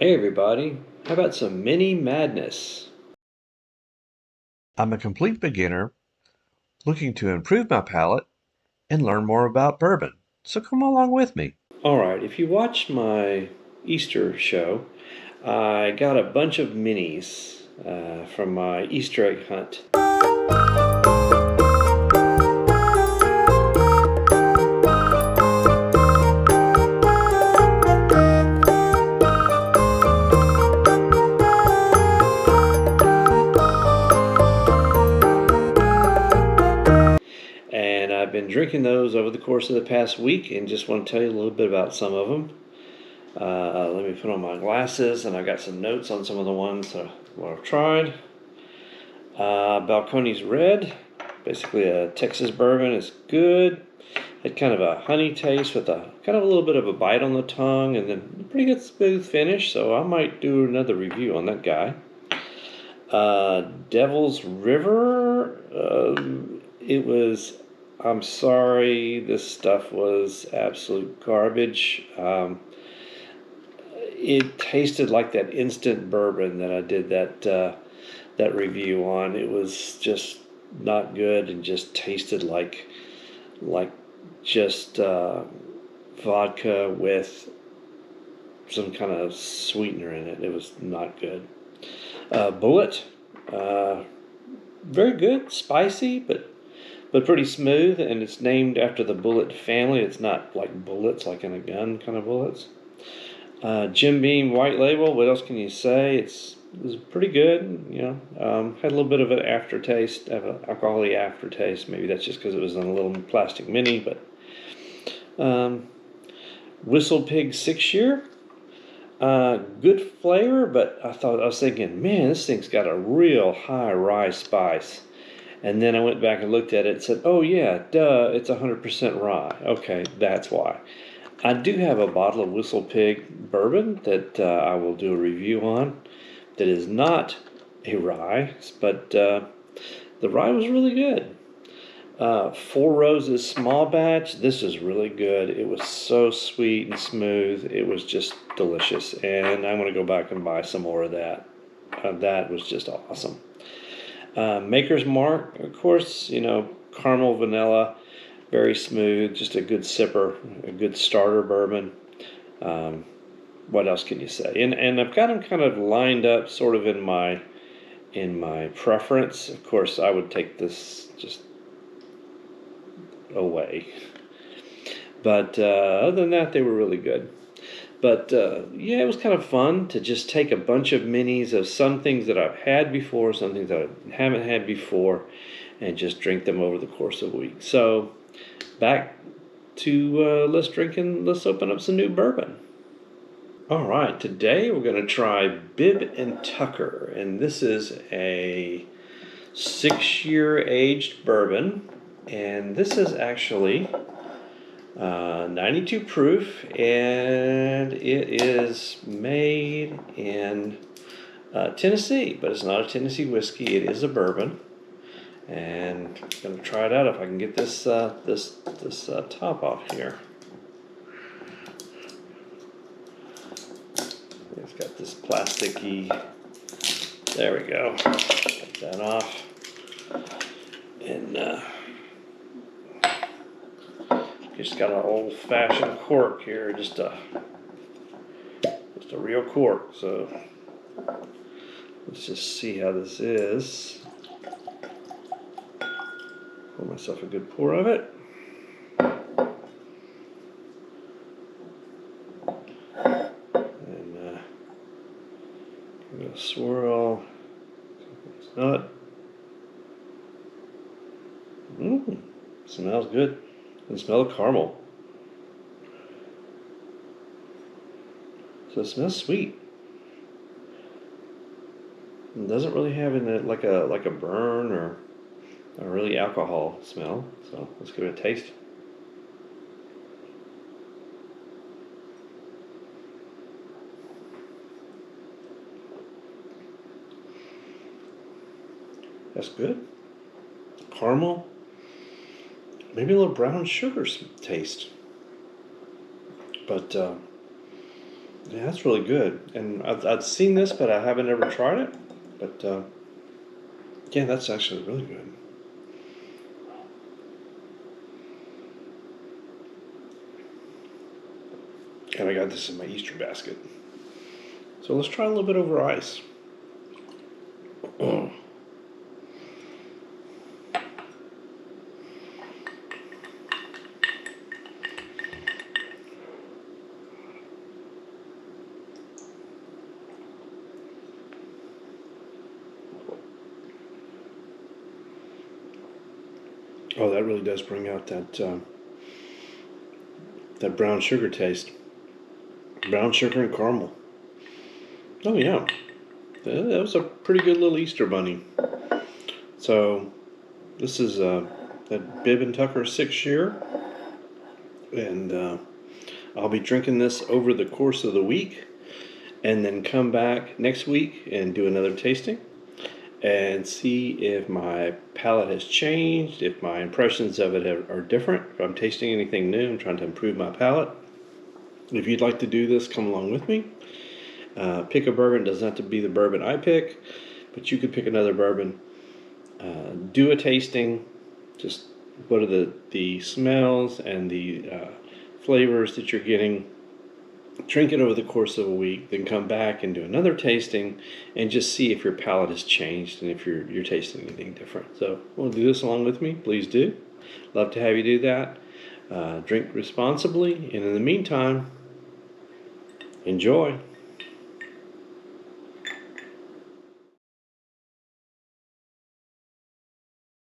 Hey everybody, how about some mini madness? I'm a complete beginner looking to improve my palate and learn more about bourbon, so come along with me. Alright, if you watched my Easter show, I got a bunch of minis from my Easter egg hunt. And I've been drinking those over the course of the past week and just want to tell you a little bit about some of them. Let me put on my glasses, and I got some notes on some of the ones that I've tried. Balcones Red, basically a Texas bourbon, is good. Had kind of a honey taste with a kind of a little bit of a bite on the tongue, and then pretty good smooth finish. So I might do another review on that guy. Devil's River, it was. I'm sorry, this stuff was absolute garbage. It tasted like that instant bourbon that I did that review on. It was just not good and just tasted like just vodka with some kind of sweetener in it. It was not good. Bullet, uh, very good, spicy, but pretty smooth, and it's named after the bullet family. It's not like bullets, like in a gun kind of bullets. Jim Beam White Label. What else can you say? It was pretty good. Had a little bit of an aftertaste, of an alcoholic aftertaste. Maybe that's just because it was in a little plastic mini. But Whistle Pig 6 Year. Good flavor, but I was thinking, man, this thing's got a real high rye spice. And then I went back and looked at it and said, oh yeah, duh, it's 100% rye. Okay, that's why. I do have a bottle of Whistle Pig bourbon that I will do a review on that is not a rye, but the rye was really good. Four Roses Small Batch, this is really good. It was so sweet and smooth. It was just delicious, and I'm going to go back and buy some more of that. That was just awesome. Maker's Mark, of course, caramel vanilla, very smooth, just a good sipper, a good starter bourbon. What else can you say? And I've got them kind of lined up, sort of in my preference. Of course, I would take this just away, but other than that, they were really good. But yeah, it was kind of fun to just take a bunch of minis of some things that I've had before, some things that I haven't had before, and just drink them over the course of a week. So back to let's open up some new bourbon. All right, today we're going to try Bib and Tucker, and this is a 6-year aged bourbon, and this is actually 92 proof, and it is made in Tennessee, but it's not a Tennessee whiskey. It is a bourbon, and I'm going to try it out if I can get this top off here. It's got this plasticky. There we go. Take that off, and just got an old-fashioned cork here, just a real cork. So let's just see how this is. Pour myself a good pour of it. And give it a swirl. Smell it. Smells good. I can smell the caramel. So it smells sweet. It doesn't really have in it like a burn or a really alcohol smell. So let's give it a taste. That's good. Caramel. Maybe a little brown sugar taste. But Yeah, that's really good. And I've seen this, but I haven't ever tried it. But yeah, that's actually really good. And I got this in my Easter basket. So let's try a little bit over ice. Oh, that really does bring out that brown sugar taste. Brown sugar and caramel. Oh yeah, that was a pretty good little Easter bunny. So this is that Bib Tucker 6 year, and I'll be drinking this over the course of the week, and then come back next week and do another tasting and see if my palate has changed, if my impressions of it are different, if I'm tasting anything new. I'm trying to improve my palate. If you'd like to do this, come along with me. Pick a bourbon. It doesn't have to be the bourbon I pick, but you could pick another bourbon. Do a tasting. Just what are the smells and the flavors that you're getting. Drink it over the course of a week, then come back and do another tasting, and just see if your palate has changed and if you're tasting anything different. So, want to do this along with me? Please do. Love to have you do that. Drink responsibly, and in the meantime, enjoy.